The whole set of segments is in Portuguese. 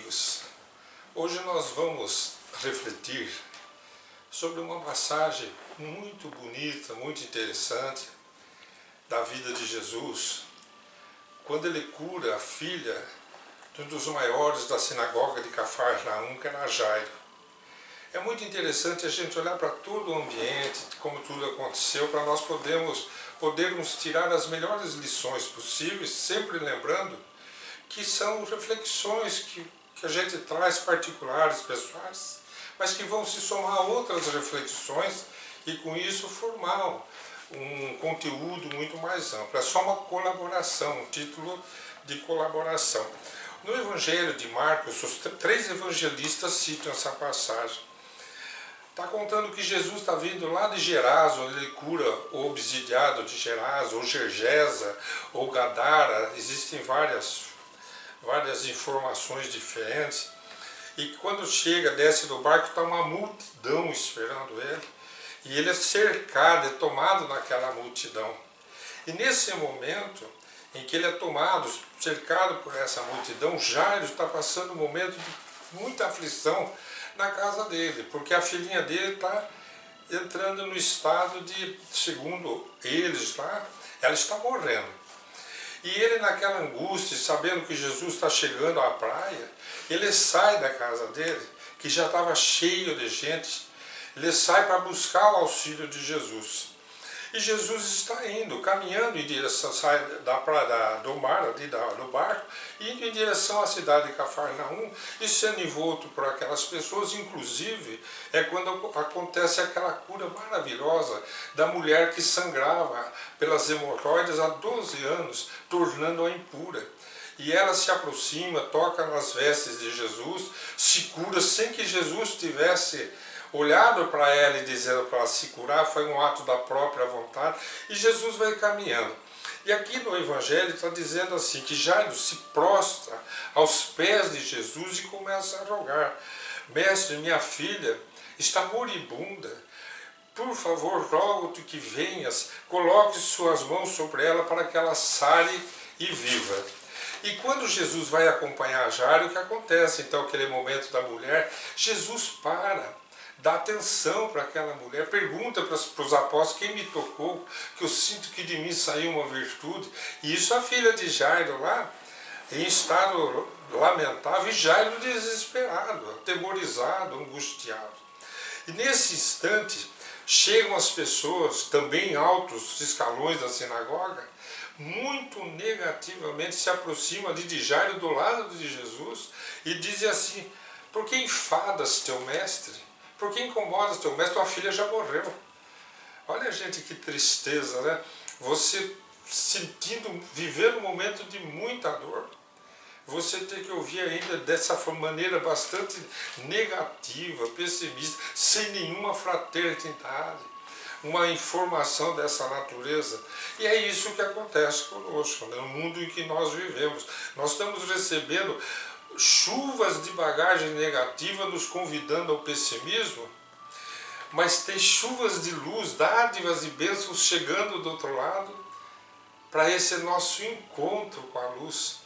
amigos, hoje nós vamos refletir sobre uma passagem muito bonita, muito interessante da vida de Jesus, quando ele cura a filha de um dos maiores da sinagoga de Cafarnaum, que era Jairo. É muito interessante a gente olhar para todo o ambiente, como tudo aconteceu, para nós podermos tirar as melhores lições possíveis, sempre lembrando que são reflexões que a gente traz particulares, pessoais, mas que vão se somar a outras reflexões e com isso formar um conteúdo muito mais amplo. É só uma colaboração, um título de colaboração. No Evangelho de Marcos, os três evangelistas citam essa passagem. Está contando que Jesus está vindo lá de Gerasa, onde ele cura o obsidiado de Gerasa, ou Gergesa, ou Gadara, existem várias informações diferentes. E quando chega, desce do barco, está uma multidão esperando ele. E ele é cercado, é tomado naquela multidão. E nesse momento em que ele é tomado, cercado por essa multidão, Jairo está passando um momento de muita aflição na casa dele, porque a filhinha dele está entrando no estado de, segundo eles lá, ela está morrendo. E ele, naquela angústia, sabendo que Jesus está chegando à praia, ele sai da casa dele, que já estava cheio de gente, ele sai para buscar o auxílio de Jesus. E Jesus está indo, caminhando em direção, sai da praia do mar, ali do barco, indo em direção à cidade de Cafarnaum, e sendo envolto por aquelas pessoas. Inclusive, é quando acontece aquela cura maravilhosa da mulher que sangrava pelas hemorroidas há 12 anos, tornando-a impura. E ela se aproxima, toca nas vestes de Jesus, se cura sem que Jesus tivesse olhado para ela e dizendo para ela se curar, foi um ato da própria vontade, e Jesus vai caminhando. E aqui no Evangelho está dizendo assim, que Jairo se prostra aos pés de Jesus e começa a rogar: mestre, minha filha está moribunda, por favor, rogo-te que venhas, coloque suas mãos sobre ela para que ela sare e viva. E quando Jesus vai acompanhar Jairo, o que acontece? Então, aquele momento da mulher, Jesus dá atenção para aquela mulher, pergunta para os apóstolos: quem me tocou, que eu sinto que de mim saiu uma virtude. E isso a filha de Jairo lá, em estado lamentável, e Jairo desesperado, atemorizado, angustiado. E nesse instante, chegam as pessoas, também altos escalões da sinagoga, muito negativamente se aproximam ali de Jairo, do lado de Jesus, e dizem assim: por que enfadas teu mestre? Por que incomodas teu mestre? Tua filha já morreu. Olha, gente, que tristeza, né? Você vivendo um momento de muita dor, você tem que ouvir ainda dessa maneira bastante negativa, pessimista, sem nenhuma fraternidade, uma informação dessa natureza. E é isso que acontece conosco, né? No mundo em que nós vivemos. Nós estamos recebendo chuvas de bagagem negativa nos convidando ao pessimismo, mas tem chuvas de luz, dádivas e bênçãos chegando do outro lado para esse nosso encontro com a luz.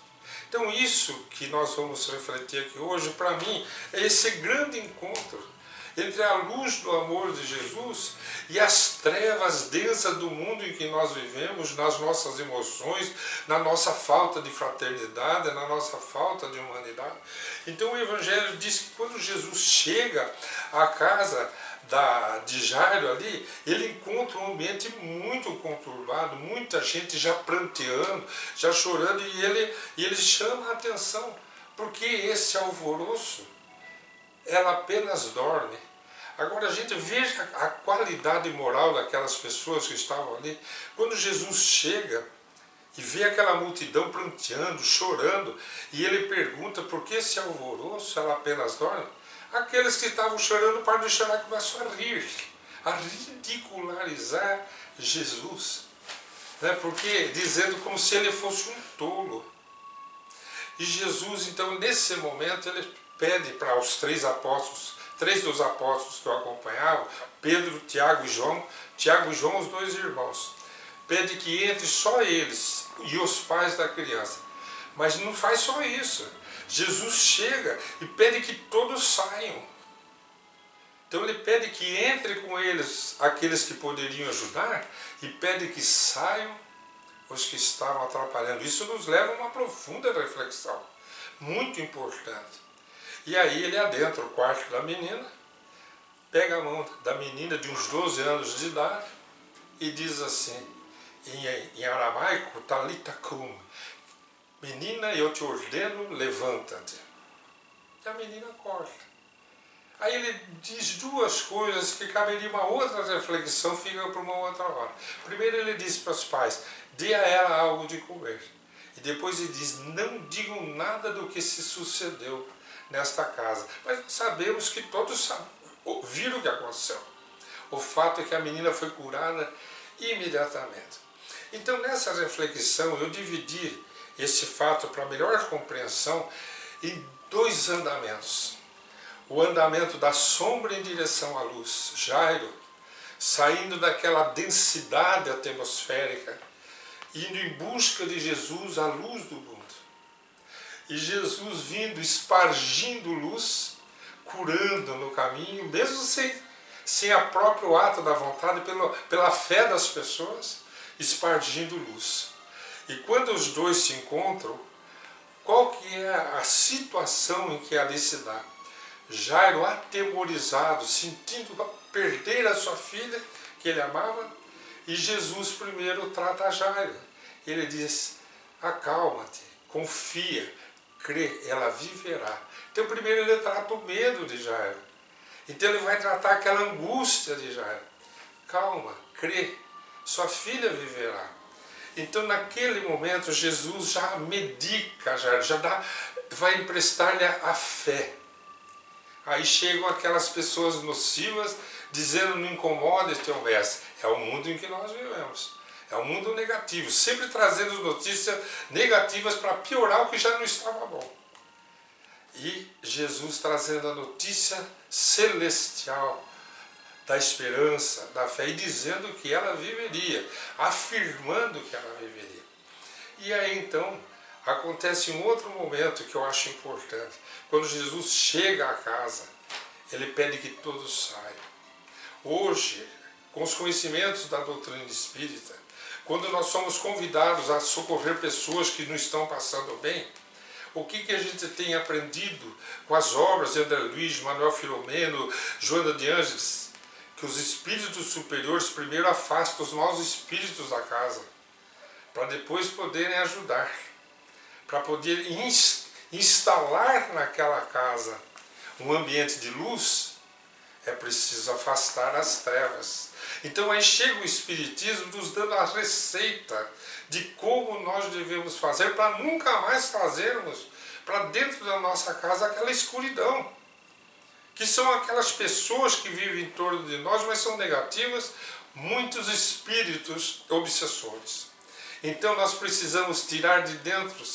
Então isso que nós vamos refletir aqui hoje, para mim, é esse grande encontro entre a luz do amor de Jesus e as trevas densas do mundo em que nós vivemos, nas nossas emoções, na nossa falta de fraternidade, na nossa falta de humanidade. Então o Evangelho diz que quando Jesus chega à casa de Jairo ali, ele encontra um ambiente muito conturbado, muita gente já pranteando, já chorando, e ele chama a atenção, porque esse alvoroço, ela apenas dorme. Agora a gente veja a qualidade moral daquelas pessoas que estavam ali. Quando Jesus chega e vê aquela multidão pranteando, chorando, e ele pergunta: por que esse alvoroço, ela apenas dorme? Aqueles que estavam chorando param de chorar e começam a rir, a ridicularizar Jesus, né? Porque dizendo como se ele fosse um tolo. E Jesus, então, nesse momento, ele pede para os três dos apóstolos que o acompanhavam, Pedro, Tiago e João, os dois irmãos, pede que entre só eles e os pais da criança. Mas não faz só isso. Jesus chega e pede que todos saiam. Então ele pede que entre com eles aqueles que poderiam ajudar e pede que saiam os que estavam atrapalhando. Isso nos leva a uma profunda reflexão, muito importante. E aí ele adentra o quarto da menina, pega a mão da menina de uns 12 anos de idade e diz assim, em aramaico, Talita cum, menina, eu te ordeno, levanta-te. E a menina acorda. Aí ele diz duas coisas que caberia uma outra reflexão, fica para uma outra hora. Primeiro ele diz para os pais, dê a ela algo de comer. E depois ele diz, não digam nada do que se sucedeu nesta casa. Mas sabemos que todos viram o que aconteceu. O fato é que a menina foi curada imediatamente. Então nessa reflexão eu dividi esse fato para melhor compreensão em dois andamentos. O andamento da sombra em direção à luz, Jairo, saindo daquela densidade atmosférica, indo em busca de Jesus, a luz do mundo. E Jesus vindo, espargindo luz, curando no caminho, mesmo sem a próprio ato da vontade, pela fé das pessoas, espargindo luz. E quando os dois se encontram, qual que é a situação em que ali se dá? Jairo atemorizado, sentindo perder a sua filha, que ele amava, e Jesus primeiro trata Jairo. Ele diz, acalma-te, confia, crê, ela viverá. Então primeiro ele trata o medo de Jairo. Então ele vai tratar aquela angústia de Jairo. Calma, crê, sua filha viverá. Então naquele momento Jesus já medica Jairo, vai emprestar-lhe a fé. Aí chegam aquelas pessoas nocivas dizendo, não incomode teu mestre. É o mundo em que nós vivemos. É um mundo negativo, sempre trazendo notícias negativas para piorar o que já não estava bom. E Jesus trazendo a notícia celestial da esperança, da fé, e dizendo que ela viveria, afirmando que ela viveria. E aí então acontece um outro momento que eu acho importante. Quando Jesus chega à casa, ele pede que todos saiam. Hoje, com os conhecimentos da doutrina espírita, quando nós somos convidados a socorrer pessoas que não estão passando bem, o que a gente tem aprendido com as obras de André Luiz, Manuel Filomeno, Joana de Ângeles, que os espíritos superiores primeiro afastam os maus espíritos da casa, para depois poderem ajudar, para poder instalar naquela casa um ambiente de luz, é preciso afastar as trevas. Então aí chega o Espiritismo nos dando a receita de como nós devemos fazer para nunca mais trazermos para dentro da nossa casa aquela escuridão, que são aquelas pessoas que vivem em torno de nós, mas são negativas, muitos espíritos obsessores. Então nós precisamos tirar de dentro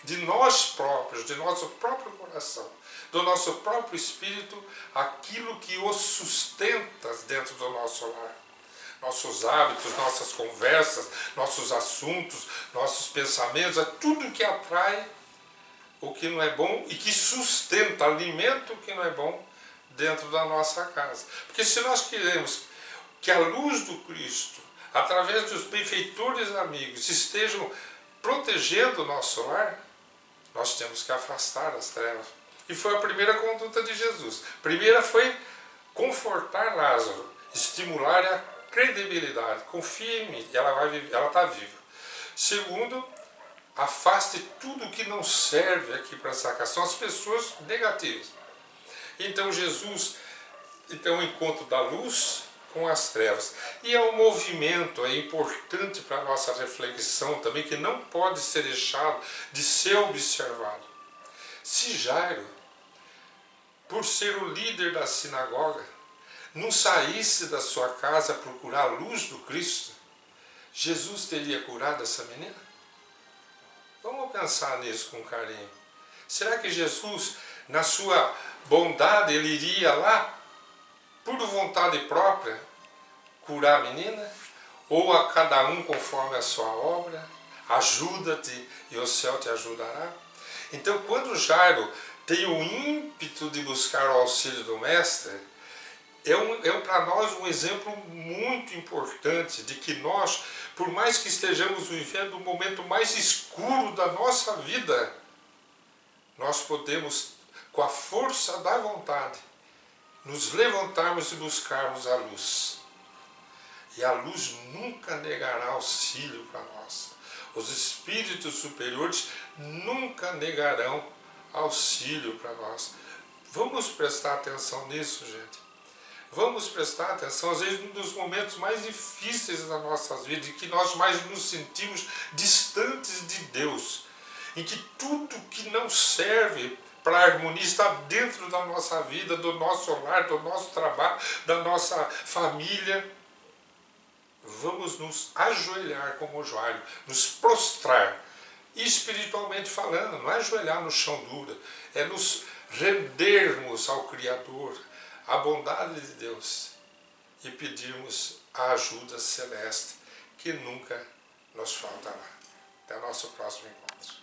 de nós próprios, de nosso próprio coração, do nosso próprio espírito, aquilo que os sustenta dentro do nosso lar. Nossos hábitos, nossas conversas, nossos assuntos, nossos pensamentos, é tudo que atrai o que não é bom e que sustenta, alimenta o que não é bom dentro da nossa casa. Porque se nós queremos que a luz do Cristo, através dos benfeitores amigos, estejam protegendo o nosso lar, nós temos que afastar as trevas. E foi a primeira conduta de Jesus. A primeira foi confortar Lázaro, estimular a credibilidade. Confie em mim, ela está viva. Segundo, afaste tudo que não serve aqui para essa casa. São as pessoas negativas. Então Jesus, o encontro da luz com as trevas. E é um movimento importante para a nossa reflexão também, que não pode ser deixado de ser observado. Se Jairo, por ser o líder da sinagoga, não saísse da sua casa a procurar a luz do Cristo, Jesus teria curado essa menina? Vamos pensar nisso com carinho. Será que Jesus, na sua bondade, ele iria lá, por vontade própria, curar a menina? Ou a cada um conforme a sua obra? Ajuda-te e o céu te ajudará? Então, quando Jairo tem o ímpeto de buscar o auxílio do Mestre, é para nós um exemplo muito importante de que nós, por mais que estejamos vivendo o momento mais escuro da nossa vida, nós podemos, com a força da vontade, nos levantarmos e buscarmos a luz. E a luz nunca negará auxílio para nós. Os espíritos superiores nunca negarão auxílio para nós. Vamos prestar atenção nisso, gente. Vamos prestar atenção, às vezes, um dos momentos mais difíceis das nossas vidas, em que nós mais nos sentimos distantes de Deus, em que tudo que não serve para a harmonia está dentro da nossa vida, do nosso lar, do nosso trabalho, da nossa família. Vamos nos ajoelhar como Jairo, nos prostrar, espiritualmente falando, não é ajoelhar no chão duro, é nos rendermos ao Criador, à bondade de Deus e pedirmos a ajuda celeste que nunca nos faltará. Até o nosso próximo encontro.